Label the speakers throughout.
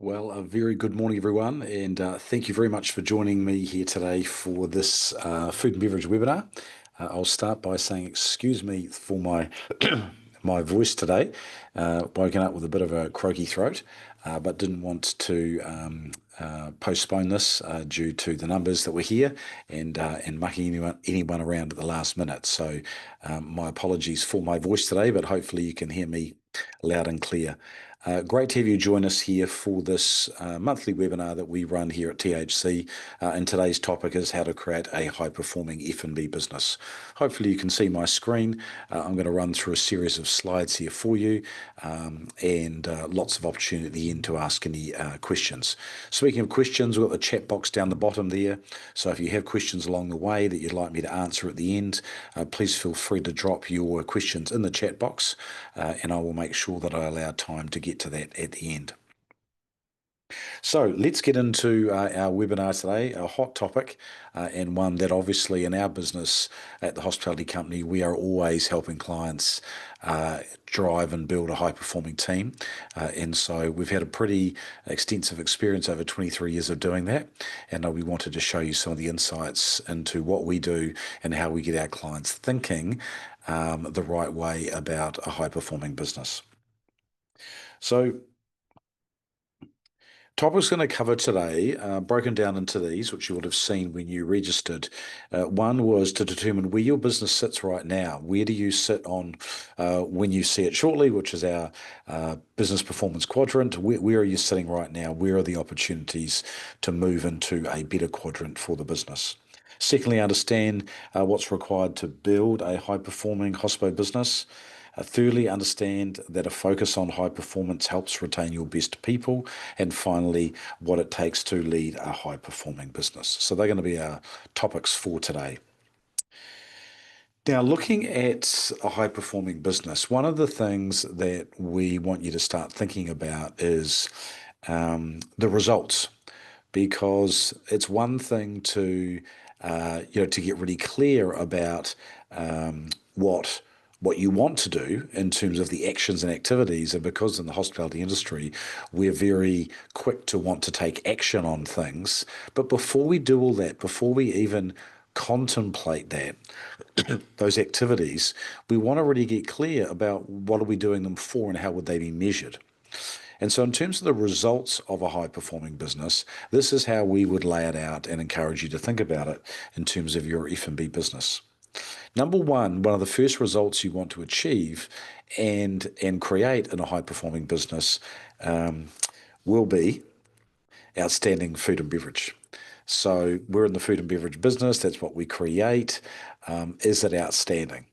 Speaker 1: Well, a very good morning, everyone, and thank you very much for joining me here today for this food and beverage webinar. I'll start by saying excuse me for my my voice today. Woken up with a bit of a croaky throat, but didn't want to postpone this due to the numbers that were here and mucking anyone around at the last minute. So my apologies for my voice today, but hopefully you can hear me loud and clear. Great to have you join us here for this monthly webinar that we run here at THC. And today's topic is how to create a high-performing F&B business. Hopefully you can see my screen. I'm going to run through a series of slides here for you and lots of opportunity at the end to ask any questions. Speaking of questions, we've got the chat box down the bottom there. So if you have questions along the way that you'd like me to answer at the end, please feel free to drop your questions in the chat box and I will make sure that I allow time to get to that at the end. So let's get into our webinar today, a hot topic and one that obviously in our business at the hospitality company, we are always helping clients drive and build a high-performing team. And so we've had a pretty extensive experience over 23 years of doing that. And we wanted to show you some of the insights into what we do and how we get our clients thinking the right way about a high-performing business. So topics going to cover today, broken down into these, which you would have seen when you registered. One was to determine where your business sits right now. Where do you sit on when you see it shortly, which is our business performance quadrant? Where are you sitting right now? Where are the opportunities to move into a better quadrant for the business? Secondly, understand what's required to build a high-performing hospo business. Thirdly, understand that a focus on high performance helps retain your best people. And finally, what it takes to lead a high performing business. So they're going to be our topics for today. Now, looking at a high performing business, one of the things that we want you to start thinking about is the results, because it's one thing to to get really clear about what you want to do in terms of the actions and activities. And because in the hospitality industry, we're very quick to want to take action on things. But before we do all that, before we even contemplate that, those activities, we want to really get clear about what are we doing them for and how would they be measured. And so in terms of the results of a high-performing business, this is how we would lay it out and encourage you to think about it in terms of your F&B business. Number one of the first results you want to achieve and create in a high-performing business will be outstanding food and beverage. So we're in the food and beverage business. That's what we create. Is it outstanding?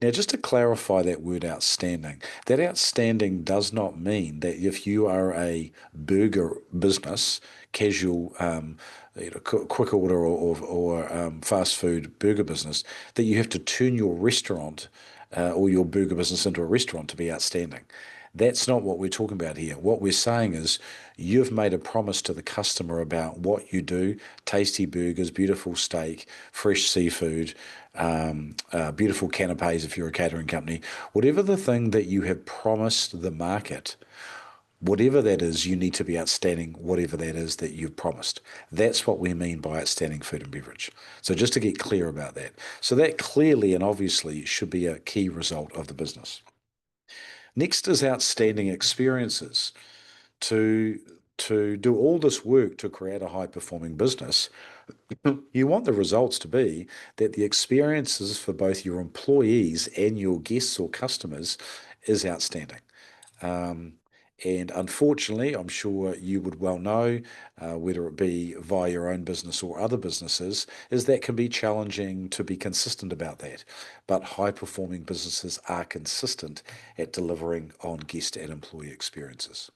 Speaker 1: Now, just to clarify that word outstanding, that outstanding does not mean that if you are a burger business, casual, quick order or fast food burger business, that you have to turn your restaurant or your burger business into a restaurant to be outstanding. That's not what we're talking about here. What we're saying is you've made a promise to the customer about what you do: tasty burgers, beautiful steak, fresh seafood, beautiful canapes if you're a catering company. Whatever the thing that you have promised the market, whatever that is, you need to be outstanding, whatever that is that you've promised. That's what we mean by outstanding food and beverage. So just to get clear about that. So that clearly and obviously should be a key result of the business. Next is outstanding experiences. To do all this work to create a high-performing business, you want the results to be that the experiences for both your employees and your guests or customers is outstanding. And unfortunately, I'm sure you would well know, whether it be via your own business or other businesses, is that can be challenging to be consistent about that. But high-performing businesses are consistent at delivering on guest and employee experiences.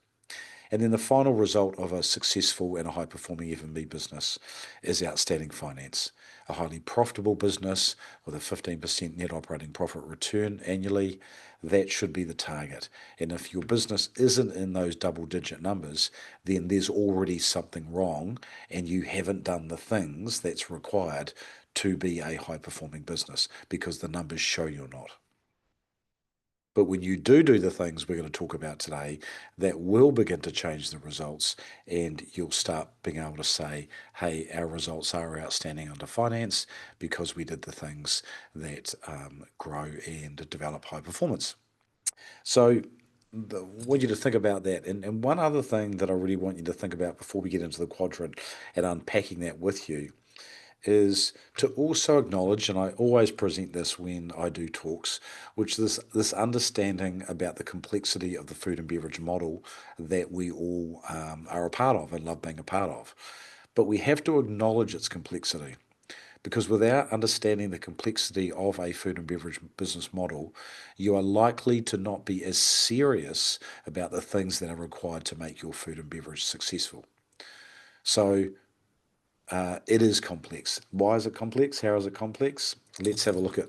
Speaker 1: And then the final result of a successful and a high-performing F&B business is outstanding finance. A highly profitable business with a 15% net operating profit return annually, that should be the target. And if your business isn't in those double-digit numbers, then there's already something wrong and you haven't done the things that's required to be a high-performing business because the numbers show you're not. But when you do the things we're going to talk about today, that will begin to change the results, and you'll start being able to say, hey, our results are outstanding under finance because we did the things that grow and develop high performance. So I want you to think about that. And one other thing that I really want you to think about before we get into the quadrant and unpacking that with you is to also acknowledge, and I always present this when I do talks, which is this understanding about the complexity of the food and beverage model that we all are a part of and love being a part of. But we have to acknowledge its complexity. Because without understanding the complexity of a food and beverage business model, you are likely to not be as serious about the things that are required to make your food and beverage successful. So it is complex. Why is it complex? How is it complex? Let's have a look at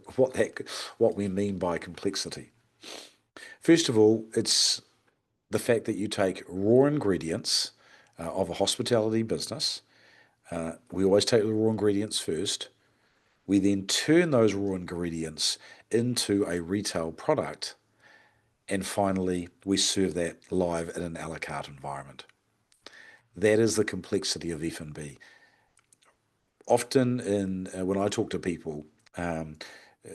Speaker 1: what we mean by complexity. First of all, it's the fact that you take raw ingredients of a hospitality business. We always take the raw ingredients first. We then turn those raw ingredients into a retail product, and finally, we serve that live in an a la carte environment. That is the complexity of F&B. Often, when I talk to people, um,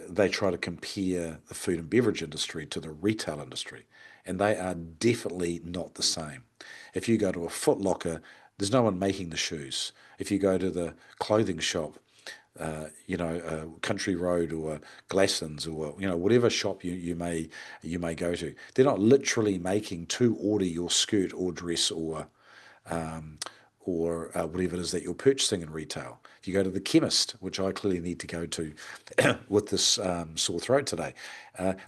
Speaker 1: they try to compare the food and beverage industry to the retail industry, and they are definitely not the same. If you go to a Foot Locker, there's no one making the shoes. If you go to the clothing shop, Country Road or Glassons or whatever shop you may go to, they're not literally making to order your skirt or dress um, or whatever it is that you're purchasing in retail. If you go to the chemist, which I clearly need to go to with this sore throat today,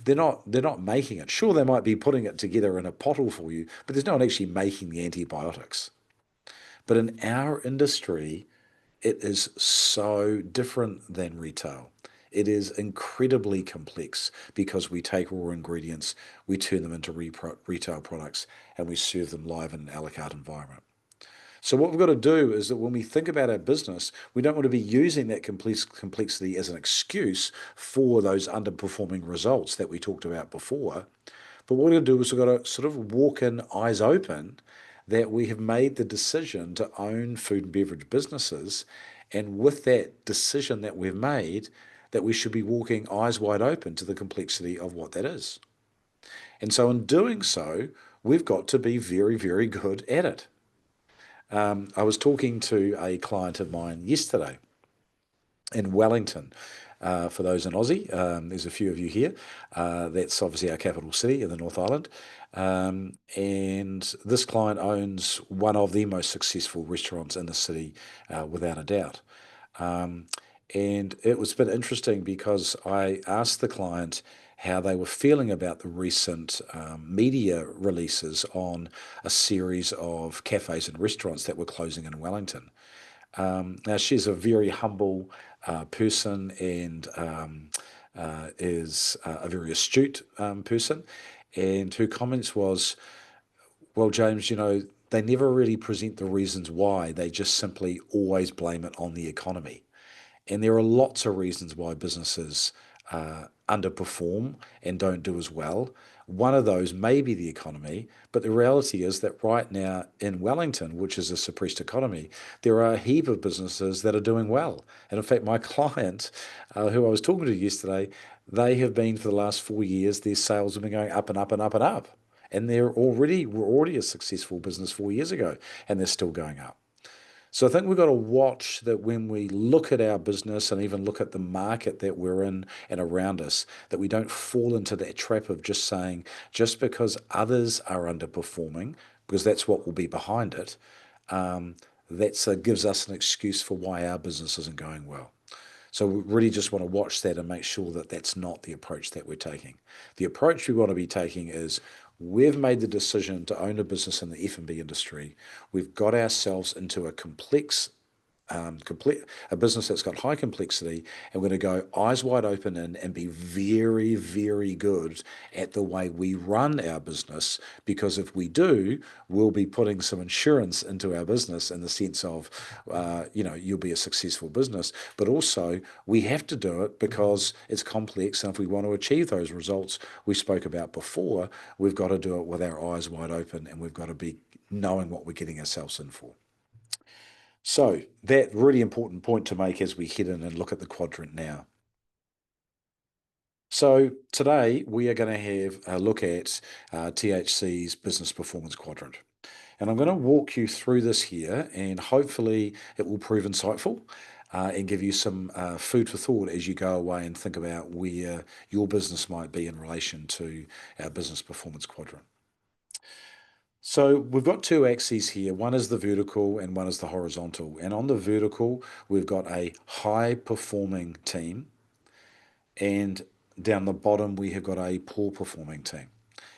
Speaker 1: they're not making it. Sure, they might be putting it together in a bottle for you, but there's no one actually making the antibiotics. But in our industry, it is so different than retail. It is incredibly complex because we take raw ingredients, we turn them into retail products, and we serve them live in an a la carte environment. So what we've got to do is that when we think about our business, we don't want to be using that complexity as an excuse for those underperforming results that we talked about before. But what we're going to do is we've got to sort of walk in eyes open that we have made the decision to own food and beverage businesses. And with that decision that we've made, that we should be walking eyes wide open to the complexity of what that is. And so in doing so, we've got to be very, very good at it. I was talking to a client of mine yesterday in Wellington. For those in Aussie, there's a few of you here. That's obviously our capital city in the North Island. And this client owns one of the most successful restaurants in the city, without a doubt. And it was a bit interesting because I asked the client how they were feeling about the recent media releases on a series of cafes and restaurants that were closing in Wellington. Now, she's a very humble person and is a very astute person. And her comments was, well, James, they never really present the reasons why. They just simply always blame it on the economy. And there are lots of reasons why businesses underperform and don't do as well. One of those may be the economy, but the reality is that right now in Wellington, which is a suppressed economy, there are a heap of businesses that are doing well. And in fact, my client, who I was talking to yesterday, they have been for the last 4 years, their sales have been going up and up and up and up. And were already a successful business 4 years ago, and they're still going up. So I think we've got to watch that when we look at our business and even look at the market that we're in and around us, that we don't fall into that trap of just saying, just because others are underperforming, because that's what will be behind it, that gives us an excuse for why our business isn't going well. So we really just want to watch that and make sure that that's not the approach that we're taking. The approach we want to be taking is we've made the decision to own a business in the F&B industry. We've got ourselves into a complex a business that's got high complexity, and we're going to go eyes wide open in and be very, very good at the way we run our business. Because if we do, we'll be putting some insurance into our business in the sense of, you'll be a successful business. But also, we have to do it because it's complex, and if we want to achieve those results we spoke about before, we've got to do it with our eyes wide open, and we've got to be knowing what we're getting ourselves in for. So that really important point to make as we head in and look at the quadrant now. So today we are going to have a look at THC's business performance quadrant. And I'm going to walk you through this here, and hopefully it will prove insightful and give you some food for thought as you go away and think about where your business might be in relation to our business performance quadrant. So we've got two axes here. One is the vertical and one is the horizontal. And on the vertical, we've got a high performing team. And down the bottom, we have got a poor performing team.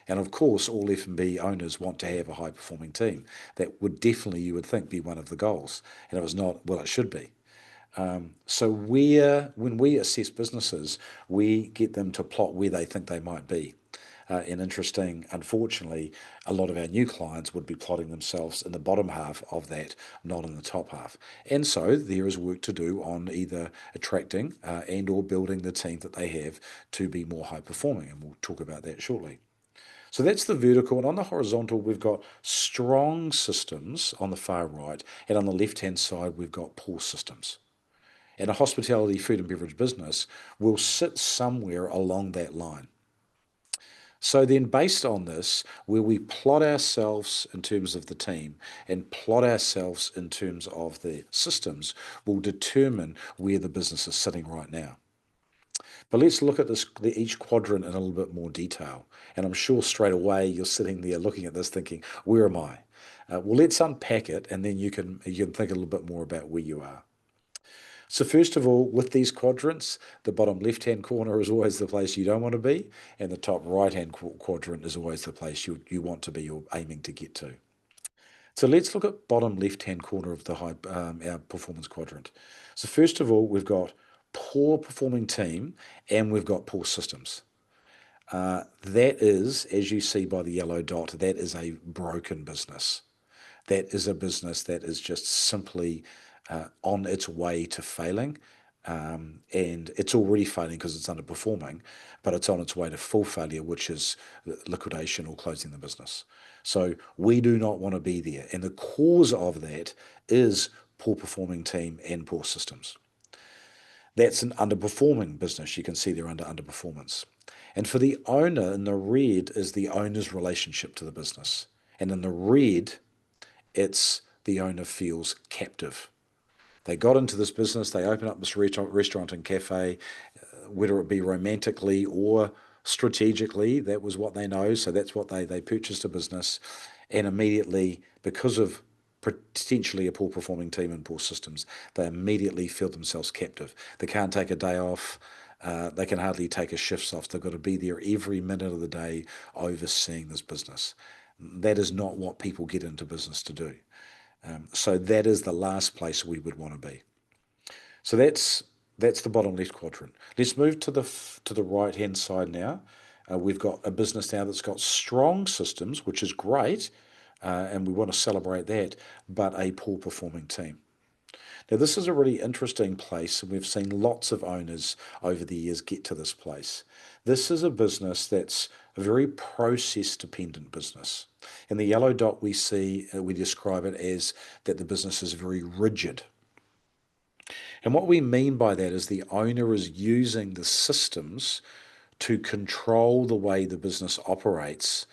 Speaker 1: And of course, all F&B owners want to have a high performing team. That would definitely, you would think, be one of the goals. And if it's not, well, it should be. So when we assess businesses, we get them to plot where they think they might be. And interesting, unfortunately, a lot of our new clients would be plotting themselves in the bottom half of that, not in the top half. And so there is work to do on either attracting and or building the team that they have to be more high performing. And we'll talk about that shortly. So that's the vertical. And on the horizontal, we've got strong systems on the far right. And on the left-hand side, we've got poor systems. And a hospitality, food and beverage business will sit somewhere along that line. So then, based on this, where we plot ourselves in terms of the team and plot ourselves in terms of the systems, will determine where the business is sitting right now. But let's look at each quadrant in a little bit more detail. And I'm sure straight away you're sitting there looking at this thinking, where am I? Well, let's unpack it, and then you can think a little bit more about where you are. So first of all, with these quadrants, the bottom left-hand corner is always the place you don't want to be, and the top right-hand quadrant is always the place you want to be or aiming to get to. So let's look at bottom left-hand corner of our performance quadrant. So first of all, we've got poor performing team and we've got poor systems. That is, as you see by the yellow dot, that is a broken business. That is a business that is just simply on its way to failing. And it's already failing because it's underperforming, but it's on its way to full failure, which is liquidation or closing the business. So we do not want to be there. And the cause of that is poor performing team and poor systems. That's an underperforming business. You can see they're under underperformance. And for the owner, in the red is the owner's relationship to the business. And in the red, it's the owner feels captive. They got into this business, they open up this restaurant and cafe, whether it be romantically or strategically, that was what they know. So that's what they purchased a business. And immediately, because of potentially a poor performing team and poor systems, they immediately feel themselves captive. They can't take a day off. They can hardly take a shift off. They've got to be there every minute of the day overseeing this business. That is not what people get into business to do. So that is the last place we would want to be. So that's the bottom left quadrant. Let's move to the right hand side now. We've got a business now that's got strong systems, which is great, and we want to celebrate that, but a poor performing team. Now, this is a really interesting place, and we've seen lots of owners over the years get to this place. This is a business that's a very process-dependent business. In the yellow dot, we describe it as that the business is very rigid. And what we mean by that is the owner is using the systems to control the way the business operates,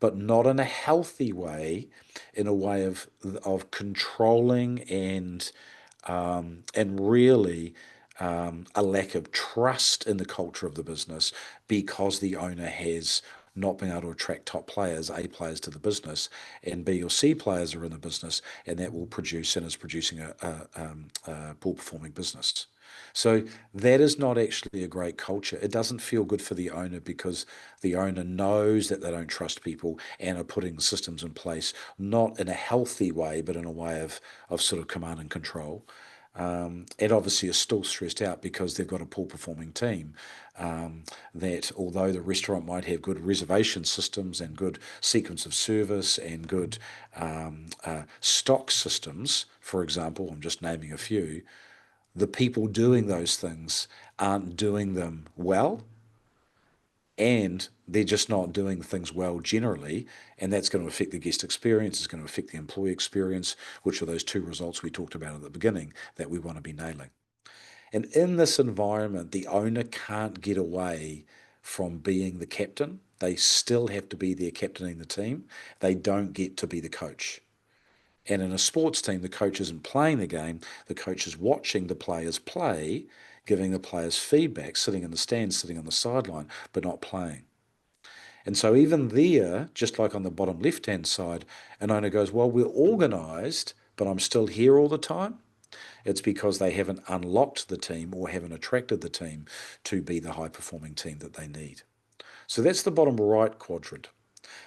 Speaker 1: but not in a healthy way, in a way of controlling and really a lack of trust in the culture of the business because the owner has not been able to attract top players, A players to the business, and B or C players are in the business, and that will produce and is producing a poor performing business. So that is not actually a great culture. It doesn't feel good for the owner because the owner knows that they don't trust people and are putting systems in place, not in a healthy way, but in a way of sort of command and control. and obviously are still stressed out because they've got a poor performing team. That although the restaurant might have good reservation systems and good sequence of service and good stock systems, for example, I'm just naming a few, the people doing those things aren't doing them well, and they're just not doing things well generally, and that's going to affect the guest experience, it's going to affect the employee experience, which are those two results we talked about at the beginning that we want to be nailing. And in this environment, the owner can't get away from being the captain. They still have to be there captaining the team. They don't get to be the coach. And in a sports team, the coach isn't playing the game, the coach is watching the players play, giving the players feedback, sitting in the stands, sitting on the sideline, but not playing. And so even there, just like on the bottom left-hand side, an owner goes, well, we're organised, but I'm still here all the time. It's because they haven't unlocked the team or haven't attracted the team to be the high-performing team that they need. So that's the bottom right quadrant.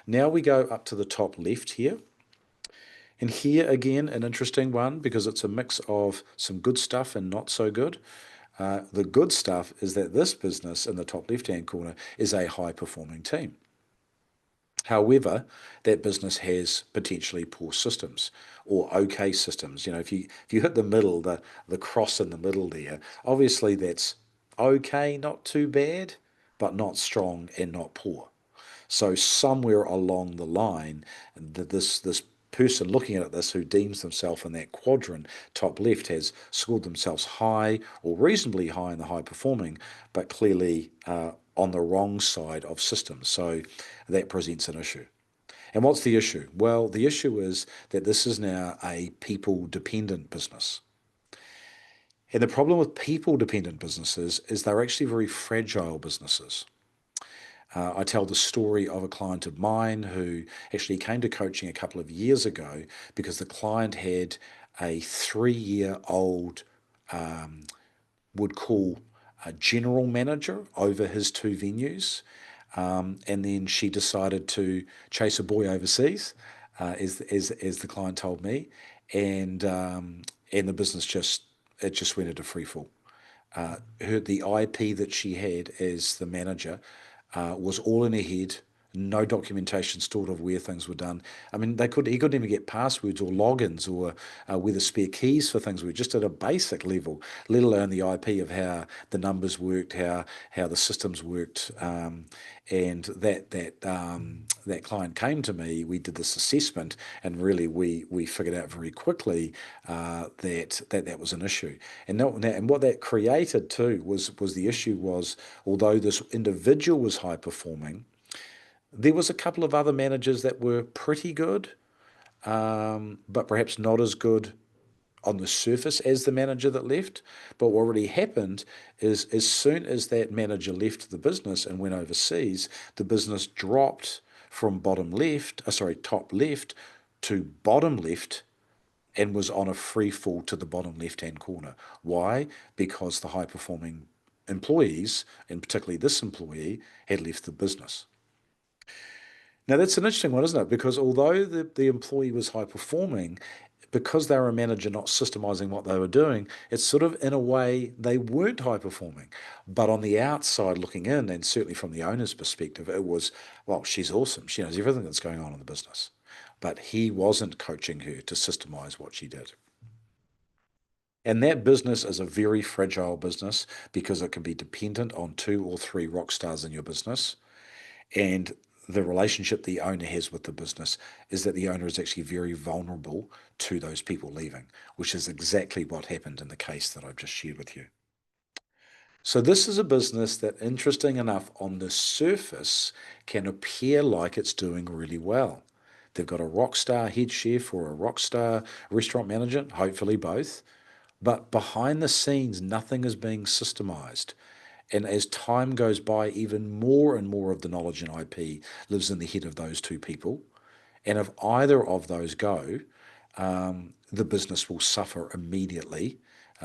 Speaker 1: Now we go up to the top left here. And here again, an interesting one because it's a mix of some good stuff and not so good. The good stuff is that this business in the top left-hand corner is a high-performing team. However, that business has potentially poor systems or okay systems. You know, if you hit the middle, the cross in the middle there, obviously that's okay, not too bad, but not strong and not poor. So somewhere along the line, this person looking at this who deems themselves in that quadrant top left has scored themselves high or reasonably high in the high performing, but clearly on the wrong side of systems. So that presents an issue. And what's the issue? Well, the issue is that this is now a people dependent business. And the problem with people dependent businesses is they're actually very fragile businesses. I tell the story of a client of mine who actually came to coaching a couple of years ago because the client had a 3-year-old, would call a general manager over his two venues. And then she decided to chase a boy overseas, as the client told me, and the business just went into free fall. The IP that she had as the manager was all in her head. No documentation stored of where things were done. I mean, he couldn't even get passwords or logins or where the spare keys for things were, just at a basic level, let alone the IP of how the numbers worked, how the systems worked. And that client came to me. We did this assessment, and really we figured out very quickly that was an issue. And what that created too was the issue was, although this individual was high performing, there was a couple of other managers that were pretty good, but perhaps not as good on the surface as the manager that left. But what really happened is as soon as that manager left the business and went overseas, the business dropped from top left to bottom left and was on a free fall to the bottom left-hand corner. Why? Because the high performing employees, and particularly this employee, had left the business. Now, that's an interesting one, isn't it? Because although the employee was high performing, because they were a manager not systemizing what they were doing, it's sort of in a way they weren't high performing. But on the outside looking in, and certainly from the owner's perspective, it was, well, she's awesome. She knows everything that's going on in the business. But he wasn't coaching her to systemize what she did. And that business is a very fragile business because it can be dependent on 2 or 3 rock stars in your business. And the relationship the owner has with the business is that the owner is actually very vulnerable to those people leaving, which is exactly what happened in the case that I've just shared with you. So this is a business that, interesting enough, on the surface can appear like it's doing really well. They've got a rock star head chef or a rock star restaurant manager, hopefully both. But behind the scenes, nothing is being systemized. And as time goes by, even more and more of the knowledge and IP lives in the head of those two people. And if either of those go, the business will suffer immediately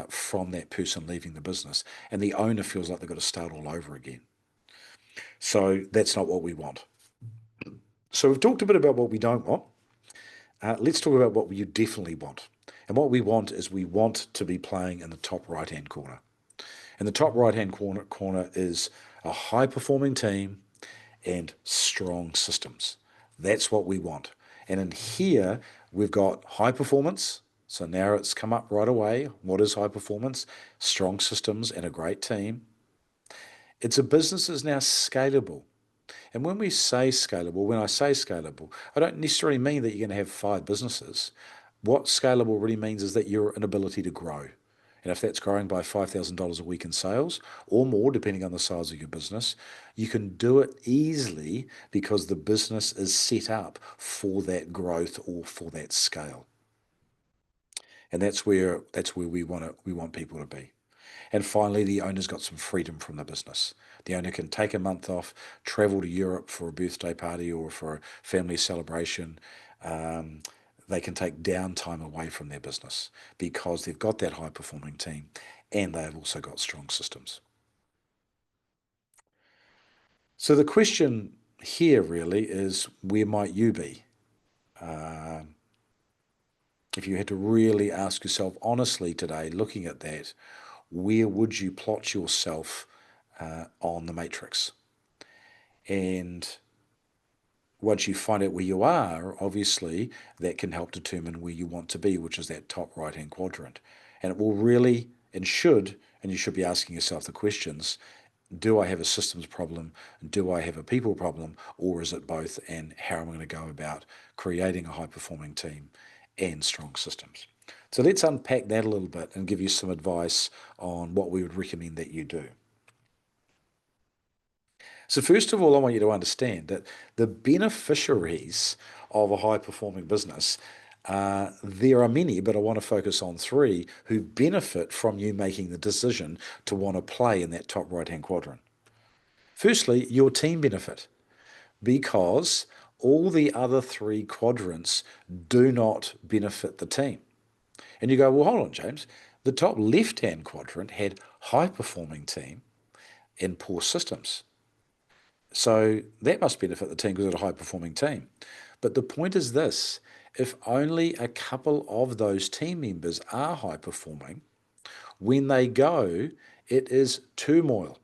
Speaker 1: from that person leaving the business. And the owner feels like they've got to start all over again. So that's not what we want. So we've talked a bit about what we don't want. Let's talk about what you definitely want. And what we want is we want to be playing in the top right-hand corner. And the top right-hand corner is a high-performing team and strong systems. That's what we want. And in here, we've got high performance. So now it's come up right away. What is high performance? Strong systems and a great team. It's a business that's now scalable. And when we say scalable, when I say scalable, I don't necessarily mean that you're going to have 5 businesses. What scalable really means is that you're an ability to grow. And if that's growing by $5,000 a week in sales or more, depending on the size of your business, you can do it easily because the business is set up for that growth or for that scale. And that's where we want people to be. And finally, the owner's got some freedom from the business. The owner can take a month off, travel to Europe for a birthday party or for a family celebration. Um, they can take downtime away from their business because they've got that high performing team and they've also got strong systems. So the question here really is, where might you be? If you had to really ask yourself honestly today, looking at that, where would you plot yourself on the matrix? And once you find out where you are, obviously that can help determine where you want to be, which is that top right-hand quadrant. And it will really and you should be asking yourself the questions, do I have a systems problem? Do I have a people problem? Or is it both? And how am I going to go about creating a high-performing team and strong systems? So let's unpack that a little bit and give you some advice on what we would recommend that you do. So first of all, I want you to understand that the beneficiaries of a high-performing business, there are many, but I want to focus on 3 who benefit from you making the decision to want to play in that top right-hand quadrant. Firstly, your team benefit, because all the other 3 quadrants do not benefit the team. And you go, well, hold on, James. The top left-hand quadrant had high-performing team and poor systems. So that must benefit the team because it's a high-performing team. But the point is this, if only a couple of those team members are high-performing, when they go, it is turmoil.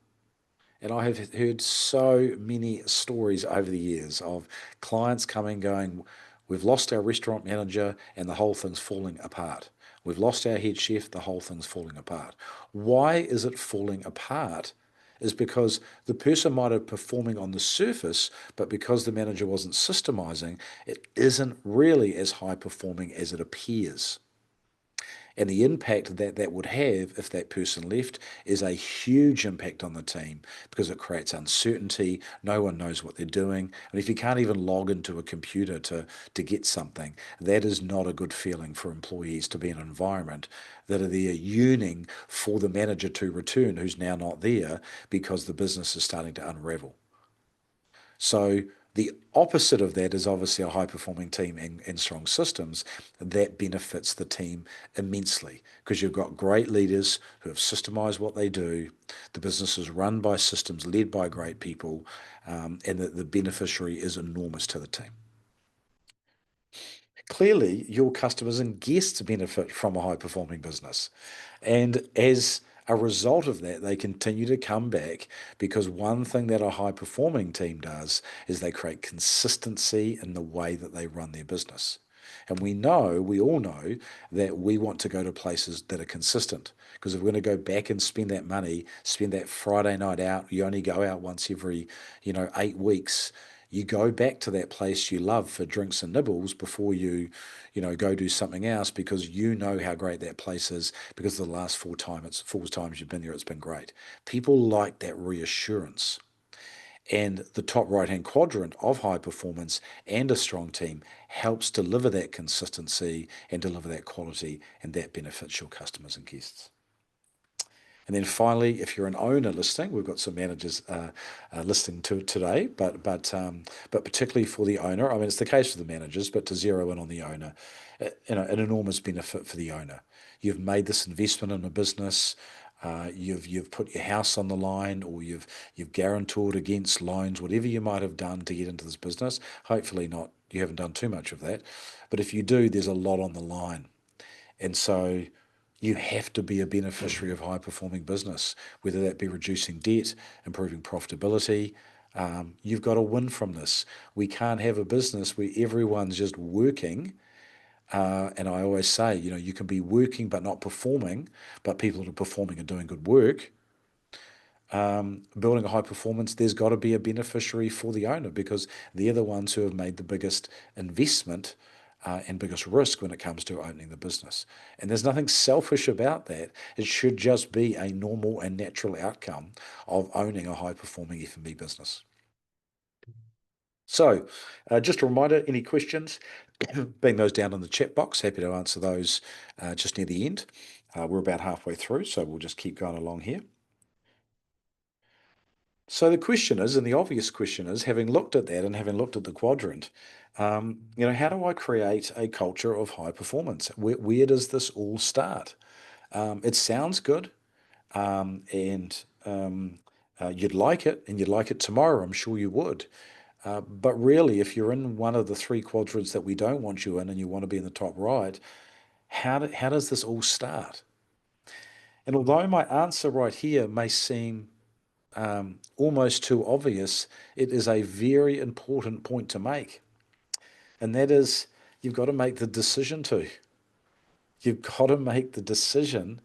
Speaker 1: And I have heard so many stories over the years of clients coming going, we've lost our restaurant manager and the whole thing's falling apart. We've lost our head chef, the whole thing's falling apart. Why is it falling apart? Is because the person might have performing on the surface, but because the manager wasn't systemizing, it isn't really as high performing as it appears. And the impact that that would have if that person left is a huge impact on the team because it creates uncertainty. No one knows what they're doing. And if you can't even log into a computer to get something, that is not a good feeling for employees to be in an environment that are there yearning for the manager to return who's now not there because the business is starting to unravel. So the opposite of that is obviously a high-performing team and strong systems. That benefits the team immensely because you've got great leaders who have systemized what they do. The business is run by systems, led by great people, and the beneficiary is enormous to the team. Clearly, your customers and guests benefit from a high-performing business. And as a result of that, they continue to come back because one thing that a high-performing team does is they create consistency in the way that they run their business. And we all know that we want to go to places that are consistent. Because if we're going to go back and spend that money, spend that Friday night out, you only go out once every, 8 weeks. You go back to that place you love for drinks and nibbles before go do something else because you know how great that place is because the last 4 times you've been there, it's been great. People like that reassurance. And the top right-hand quadrant of high performance and a strong team helps deliver that consistency and deliver that quality, and that benefits your customers and guests. And then finally, if you're an owner listening, we've got some managers listening to today, but particularly for the owner, I mean, it's the case for the managers, but to zero in on the owner, an enormous benefit for the owner. You've made this investment in a business. You've put your house on the line, or you've guarantored against loans, whatever you might have done to get into this business. Hopefully not. You haven't done too much of that, but if you do, there's a lot on the line. And so you have to be a beneficiary of high performing business, whether that be reducing debt, improving profitability. You've got to win from this. We can't have a business where everyone's just working. And I always say, you can be working but not performing, but people that are performing and doing good work. Building a high performance, there's got to be a beneficiary for the owner because they're the ones who have made the biggest investment and biggest risk when it comes to owning the business. And there's nothing selfish about that. It should just be a normal and natural outcome of owning a high performing F&B business. So, just a reminder, any questions, bang those down in the chat box. Happy to answer those just near the end. We're about halfway through, so we'll just keep going along here. So the question is, and the obvious question is, having looked at that and having looked at the quadrant, how do I create a culture of high performance? Where does this all start? It sounds good, and you'd like it, and you'd like it tomorrow. I'm sure you would. But really, if you're in one of the three quadrants that we don't want you in, and you want to be in the top right, how does this all start? And although my answer right here may seem almost too obvious, it is a very important point to make. And that is, you've got to make the decision to. You've got to make the decision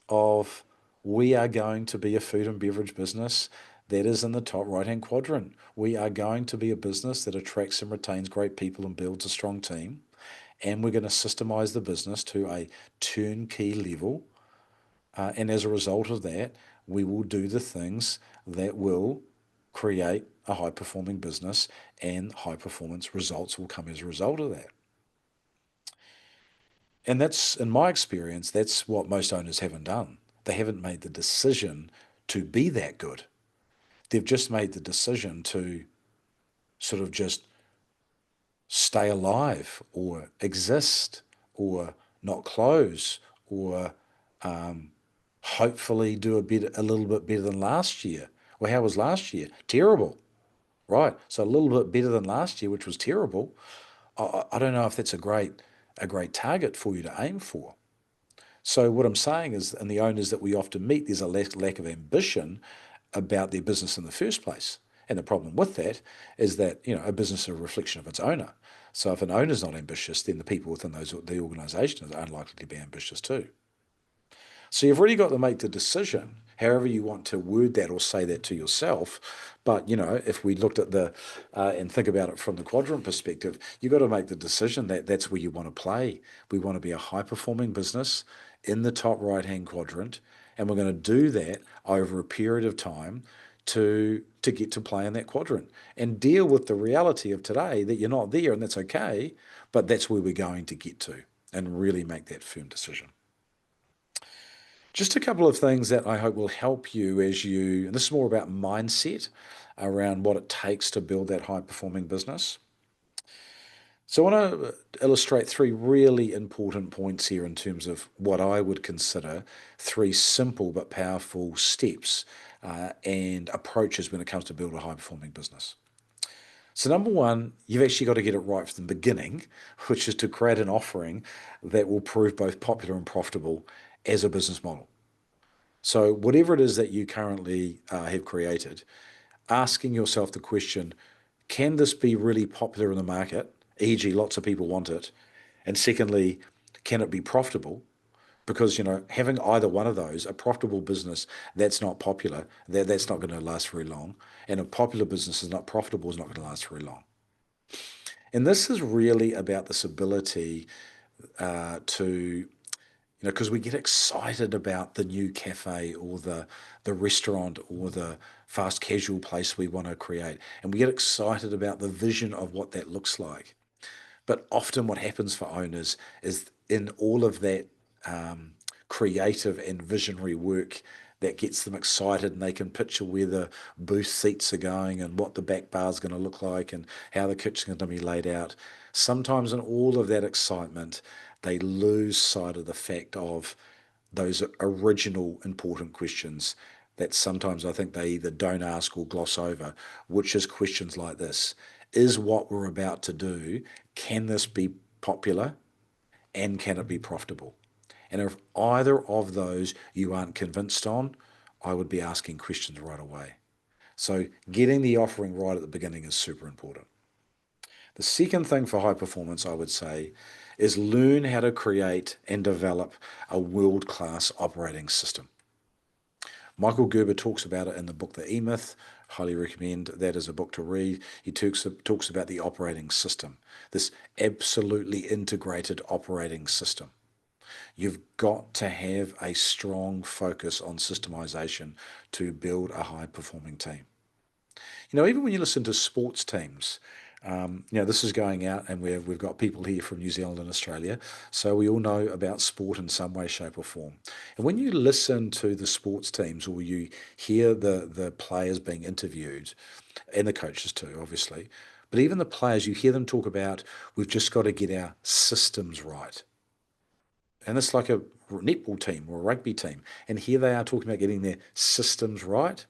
Speaker 1: of we are going to be a food and beverage business that is in the top right-hand quadrant. We are going to be a business that attracts and retains great people and builds a strong team. And we're going to systemize the business to a turnkey level. And as a result of that, we will do the things that will create a high performing business, and high performance results will come as a result of that. And that's, in my experience, that's what most owners haven't done. They haven't made the decision to be that good. They've just made the decision to sort of just stay alive or exist or not close or hopefully do a little bit better than last year. Well, how was last year? Terrible. Right. So a little bit better than last year, which was terrible. I don't know if that's a great target for you to aim for. So what I'm saying is, in the owners that we often meet, there's a lack of ambition about their business in the first place. And the problem with that is that, a business is a reflection of its owner. So if an owner's not ambitious, then the people within the organisation are unlikely to be ambitious too. So you've really got to make the decision, however you want to word that or say that to yourself. But, if we looked at and think about it from the quadrant perspective, you've got to make the decision that that's where you want to play. We want to be a high performing business in the top right hand quadrant. And we're going to do that over a period of time to get to play in that quadrant and deal with the reality of today that you're not there, and that's okay, but that's where we're going to get to, and really make that firm decision. Just a couple of things that I hope will help you and this is more about mindset around what it takes to build that high performing business. So I want to illustrate three really important points here in terms of what I would consider three simple but powerful steps and approaches when it comes to build a high performing business. So number one, you've actually got to get it right from the beginning, which is to create an offering that will prove both popular and profitable as a business model. So whatever it is that you currently have created, asking yourself the question, can this be really popular in the market? E.g., lots of people want it. And secondly, can it be profitable? Because, having either one of those, a profitable business that's not popular, that's not going to last very long. And a popular business is not profitable, is not going to last very long. And this is really about this ability to because we get excited about the new cafe or the restaurant or the fast casual place we want to create. And we get excited about the vision of what that looks like. But often what happens for owners is in all of that creative and visionary work that gets them excited, and they can picture where the booth seats are going and what the back bar is going to look like and how the kitchen's going to be laid out. Sometimes in all of that excitement, they lose sight of the fact of those original important questions that sometimes I think they either don't ask or gloss over, which is questions like this. Is what we're about to do, can this be popular and can it be profitable? And if either of those you aren't convinced on, I would be asking questions right away. So getting the offering right at the beginning is super important. The second thing for high performance, I would say, is learn how to create and develop a world-class operating system. Michael Gerber talks about it in the book The E-Myth. Highly recommend that as a book to read. He talks about the operating system, this absolutely integrated operating system. You've got to have a strong focus on systemization to build a high performing team. Even when you listen to sports teams, this is going out, and we've got people here from New Zealand and Australia, so we all know about sport in some way, shape, or form. And when you listen to the sports teams, or you hear the players being interviewed, and the coaches too, obviously, but even the players, you hear them talk about, we've just got to get our systems right. And it's like a netball team or a rugby team, and here they are talking about getting their systems right.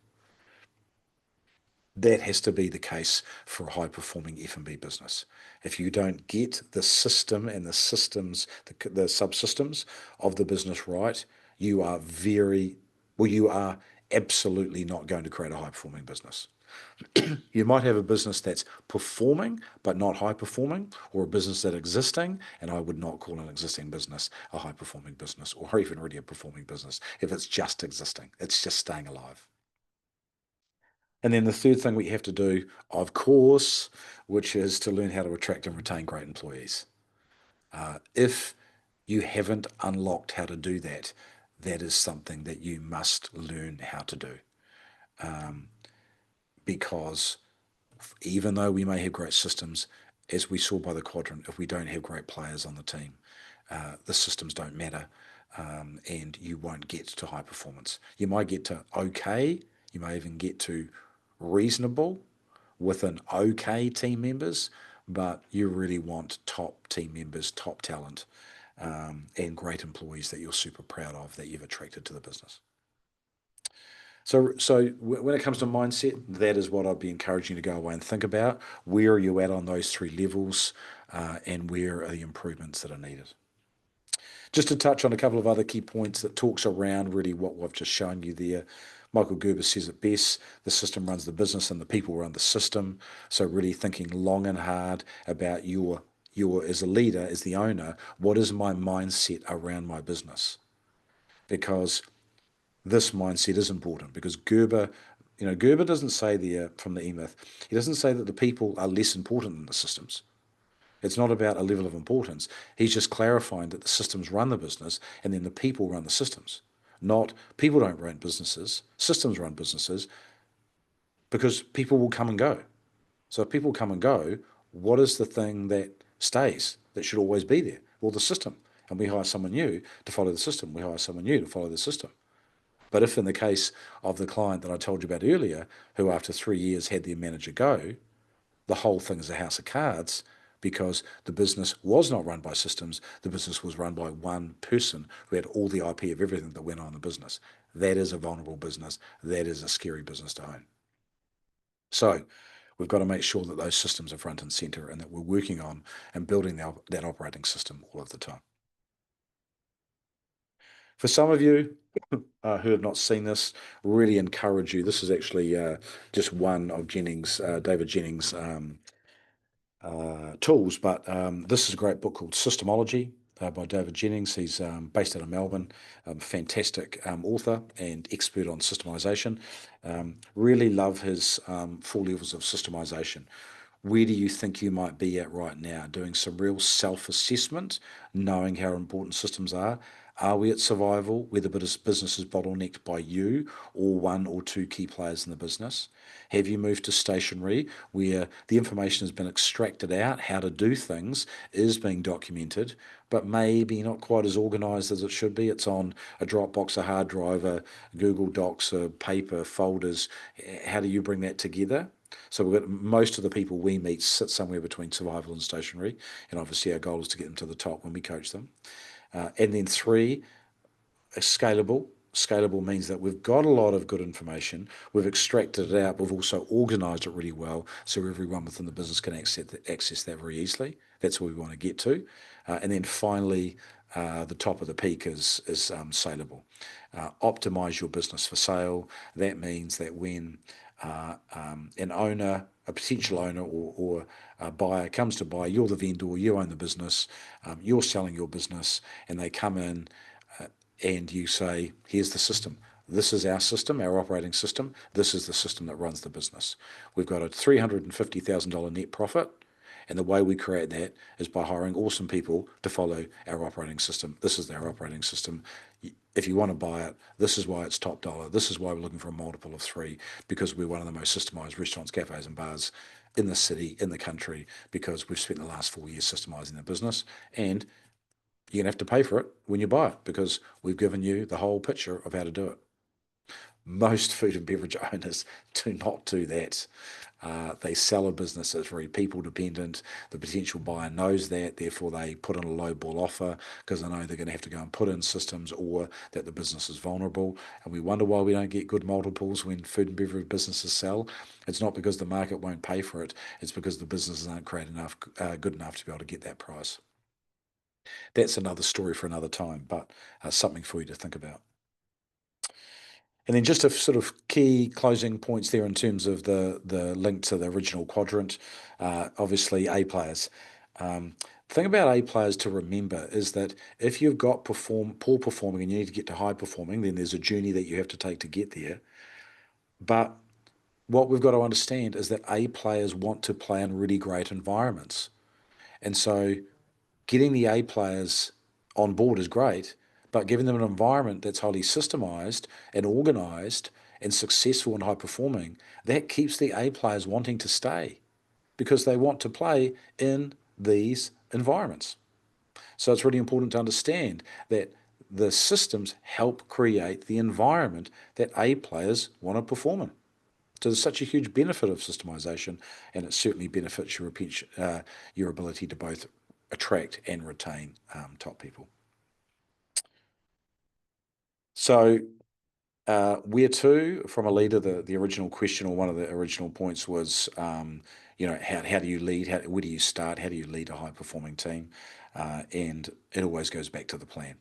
Speaker 1: That has to be the case for a high-performing F&B business. If you don't get the system and the systems, the subsystems of the business right, you are you are absolutely not going to create a high-performing business. You might have a business that's performing but not high performing, or a business that's existing, and I would not call an existing business a high performing business, or even really a performing business if it's just existing. It's just staying alive. And then the third thing we have to do, of course, which is to learn how to attract and retain great employees. If you haven't unlocked how to do that, that is something that you must learn how to do. Because even though we may have great systems, as we saw by the quadrant, if we don't have great players on the team, the systems don't matter, and you won't get to high performance. You might get to okay, you may even get to reasonable with an okay team members, but you really want top team members, top talent, and great employees that you're super proud of that you've attracted to the business. So when it comes to mindset, that is what I'd be encouraging you to go away and think about. Where are you at on those three levels, and where are the improvements that are needed? Just to touch on a couple of other key points that talks around really what we've just shown you there. Michael Gerber says it best: the system runs the business and the people run the system. So really thinking long and hard about your as a leader, as the owner, what is my mindset around my business? Because this mindset is important, because Gerber doesn't say there from the E-Myth, he doesn't say that the people are less important than the systems. It's not about a level of importance. He's just clarifying that the systems run the business and then the people run the systems. Not people don't run businesses, systems run businesses, because people will come and go. So if people come and go, what is the thing that stays, that should always be there? Well, the system. And we hire someone new to follow the system. We hire someone new to follow the system. But if in the case of the client that I told you about earlier, who after 3 years had their manager go, the whole thing is a house of cards, because the business was not run by systems. The business was run by one person who had all the IP of everything that went on in the business. That is a vulnerable business. That is a scary business to own. So we've got to make sure that those systems are front and center, and that we're working on and building that operating system all of the time. For some of you who have not seen this, really encourage you. This is actually just one of David Jennings' tools, but this is a great book called Systemology by David Jennings. He's based out of Melbourne, fantastic author and expert on systemization. Really love his 4 levels of systemization. Where do you think you might be at right now? Doing some real self-assessment, knowing how important systems are. Are we at survival, where the business is bottlenecked by you or one or two key players in the business? Have you moved to stationary, where the information has been extracted out, how to do things is being documented, but maybe not quite as organized as it should be? It's on a Dropbox, a hard drive, a Google Docs, a paper, folders. How do you bring that together? So we've got most of the people we meet sit somewhere between survival and stationary, and obviously our goal is to get them to the top when we coach them. And then 3, scalable. Scalable means that we've got a lot of good information, we've extracted it out, we've also organized it really well, so everyone within the business can access that very easily. That's where we want to get to. And then finally, the top of the peak is saleable. Optimize your business for sale. That means that when an owner, a potential owner or a buyer comes to buy, you're the vendor, you own the business, you're selling your business, and they come in and you say, here's the system. This is our system, our operating system. This is the system that runs the business. We've got a $350,000 net profit. And the way we create that is by hiring awesome people to follow our operating system. This is our operating system. If you want to buy it, this is why it's top dollar. This is why we're looking for a multiple of 3, because we're one of the most systemized restaurants, cafes, and bars in the city, in the country, because we've spent the last 4 years systemizing the business. And you're going to have to pay for it when you buy it because we've given you the whole picture of how to do it. Most food and beverage owners do not do that. They sell a business that's very people dependent. The potential buyer knows that, therefore they put in a low ball offer because they know they're going to have to go and put in systems or that the business is vulnerable. And we wonder why we don't get good multiples when food and beverage businesses sell. It's not because the market won't pay for it. It's because the businesses aren't good enough to be able to get that price. That's another story for another time, but something for you to think about. And then just a sort of key closing points there in terms of the link to the original quadrant. Obviously, A players. The thing about A players to remember is that if you've got poor performing and you need to get to high performing, then there's a journey that you have to take to get there. But what we've got to understand is that A players want to play in really great environments. And so getting the A players on board is great, but giving them an environment that's highly systemized and organized and successful and high performing, that keeps the A players wanting to stay because they want to play in these environments. So it's really important to understand that the systems help create the environment that A players want to perform in. So there's such a huge benefit of systemization, and it certainly benefits your ability to both attract and retain top people. So where to from a leader, the original question or one of the original points was, how do you lead? Where do you start? How do you lead a high performing team? And it always goes back to the plan.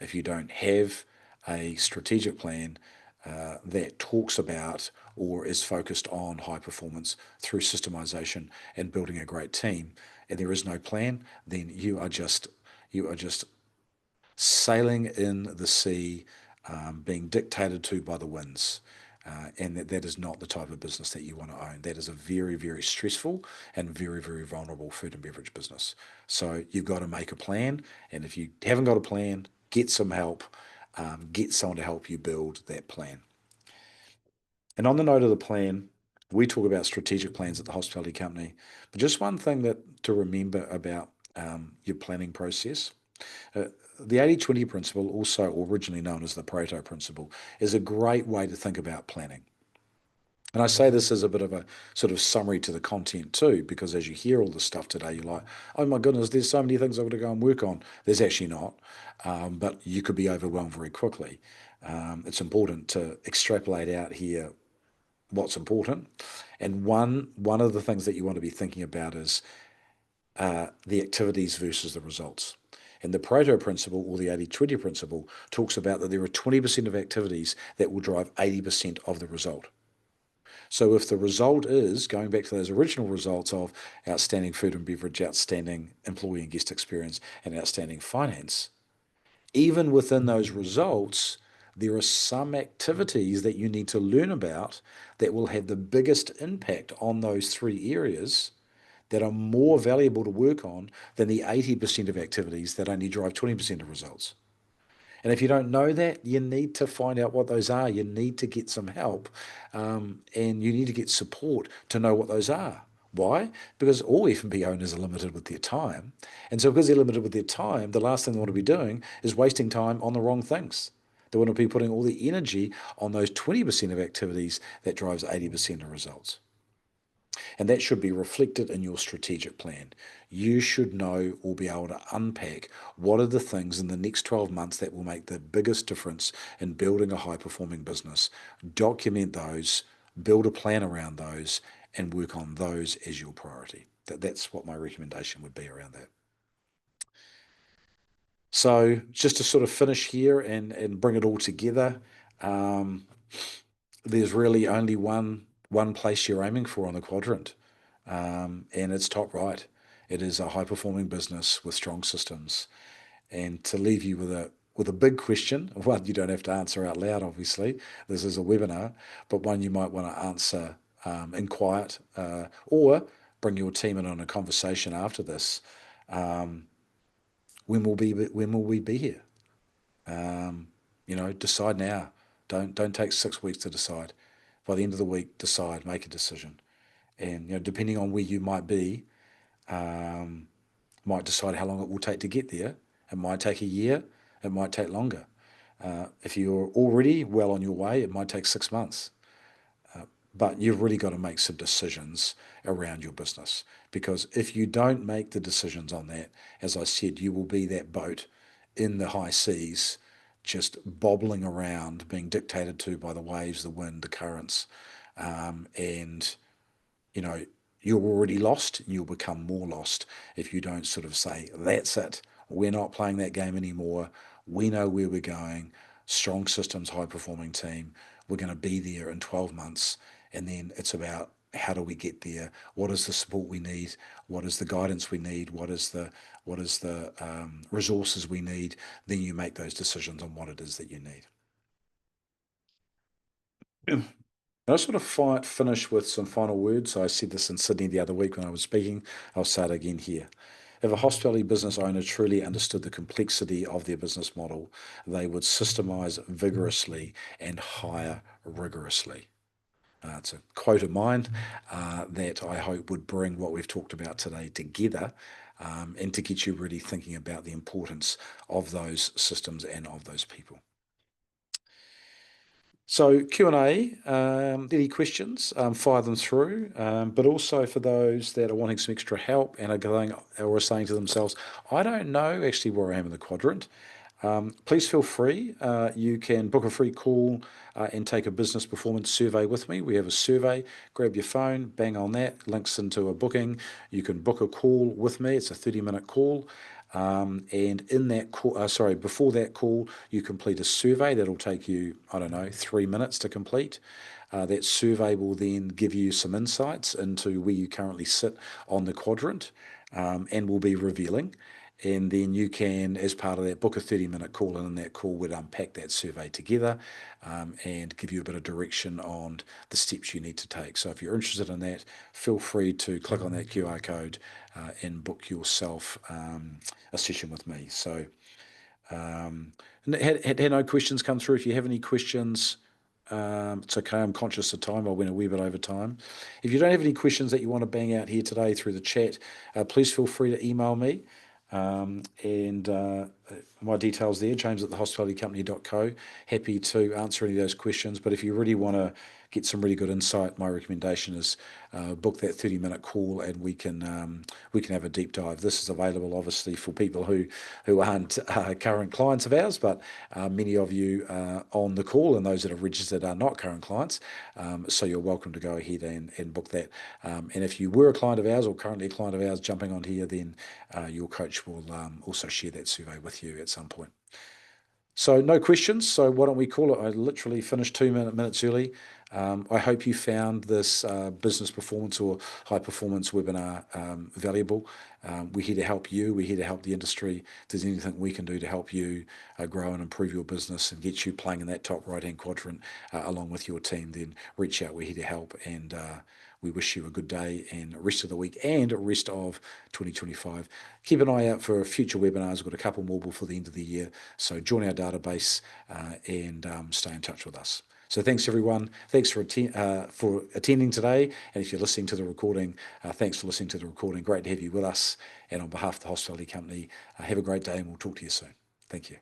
Speaker 1: If you don't have a strategic plan that talks about or is focused on high performance through systemization and building a great team, and there is no plan, then you are just sailing in the sea, being dictated to by the winds. And that is not the type of business that you want to own. That is a very, very stressful and very, very vulnerable food and beverage business. So you've got to make a plan. And if you haven't got a plan, get some help. Get someone to help you build that plan. And on the note of the plan, we talk about strategic plans at the hospitality company. But just one thing that to remember about your planning process. The 80-20 principle, also originally known as the Pareto principle, is a great way to think about planning. And I say this as a bit of a sort of summary to the content too, because as you hear all this stuff today, you're like, oh my goodness, there's so many things I've got to go and work on. There's actually not, but you could be overwhelmed very quickly. It's important to extrapolate out here what's important. And one of the things that you want to be thinking about is the activities versus the results. And the Pareto principle, or the 80-20 principle, talks about that there are 20% of activities that will drive 80% of the result. So if the result is, going back to those original results of outstanding food and beverage, outstanding employee and guest experience, and outstanding finance, even within those results, there are some activities that you need to learn about that will have the biggest impact on those 3 areas that are more valuable to work on than the 80% of activities that only drive 20% of results. And if you don't know that, you need to find out what those are. You need to get some help and you need to get support to know what those are. Why? Because all F&B owners are limited with their time. And so because they're limited with their time, the last thing they want to be doing is wasting time on the wrong things. They want to be putting all the energy on those 20% of activities that drives 80% of results. And that should be reflected in your strategic plan. You should know or be able to unpack what are the things in the next 12 months that will make the biggest difference in building a high performing business. Document those, build a plan around those, and work on those as your priority. That's what my recommendation would be around that. So just to sort of finish here and bring it all together, um, there's really only one place you're aiming for on the quadrant, and it's top right. It is a high performing business with strong systems. And to leave you with a big question, one you don't have to answer out loud, obviously. This is a webinar, but one you might want to answer in quiet, or bring your team in on a conversation after this. Um, when will we be here? Um, decide now. Don't take 6 weeks to decide. By the end of the week, decide, make a decision. And depending on where you might be, um, might decide how long it will take to get there. It might take a year. It might take longer. If you're already well on your way, it might take 6 months. But you've really got to make some decisions around your business, because if you don't make the decisions on that, as I said, you will be that boat in the high seas, just bobbling around, being dictated to by the waves, the wind, the currents, and you know, you're already lost and you'll become more lost if you don't sort of say, that's it, we're not playing that game anymore. We know where we're going. Strong systems, high performing team. We're going to be there in 12 months. And then it's about how do we get there? What is the support we need? What is the guidance we need? What is the resources we need? Then you make those decisions on what it is that you need. I sort of finish with some final words. I said this in Sydney the other week when I was speaking. I'll say it again here. If a hospitality business owner truly understood the complexity of their business model, they would systemize vigorously and hire rigorously. It's a quote of mine that I hope would bring what we've talked about today together, and to get you really thinking about the importance of those systems and of those people. So Q&A, any questions, fire them through. But also for those that are wanting some extra help and are going or are saying to themselves, I don't know actually where I am in the quadrant. Please feel free. You can book a free call and take a business performance survey with me. We have a survey. Grab your phone, bang on that, links into a booking. You can book a call with me. It's a 30-minute call. And in that call, before that call, you complete a survey that'll take you, I don't know, 3 minutes to complete. That survey will then give you some insights into where you currently sit on the quadrant, and will be revealing. And then you can, as part of that, book a 30-minute call, and in that call, we'd unpack that survey together, and give you a bit of direction on the steps you need to take. So if you're interested in that, feel free to click on that QR code and book yourself a session with me. So had no questions come through. If you have any questions, it's okay. I'm conscious of time. I went a wee bit over time. If you don't have any questions that you want to bang out here today through the chat, please feel free to email me. And my details there, James at thehospitalitycompany.co. Happy to answer any of those questions. But if you really want to get some really good insight, my recommendation is book that 30-minute call, and we can have a deep dive. This is available obviously for people who aren't current clients of ours, but many of you on the call and those that are registered are not current clients. So you're welcome to go ahead and book that. And if you were a client of ours or currently a client of ours jumping on here, then your coach will also share that survey with you at some point. So no questions. So why don't we call it? I literally finished 2 minutes early. I hope you found this business performance or high performance webinar valuable. We're here to help you. We're here to help the industry. If there's anything we can do to help you grow and improve your business and get you playing in that top right-hand quadrant along with your team, then reach out. We're here to help, and we wish you a good day and rest of the week and rest of 2025. Keep an eye out for future webinars. We've got a couple more before the end of the year. So join our database and stay in touch with us. So thanks, everyone. Thanks for attending today. And if you're listening to the recording, thanks for listening to the recording. Great to have you with us. And on behalf of the Hospitality Company, have a great day, and we'll talk to you soon. Thank you.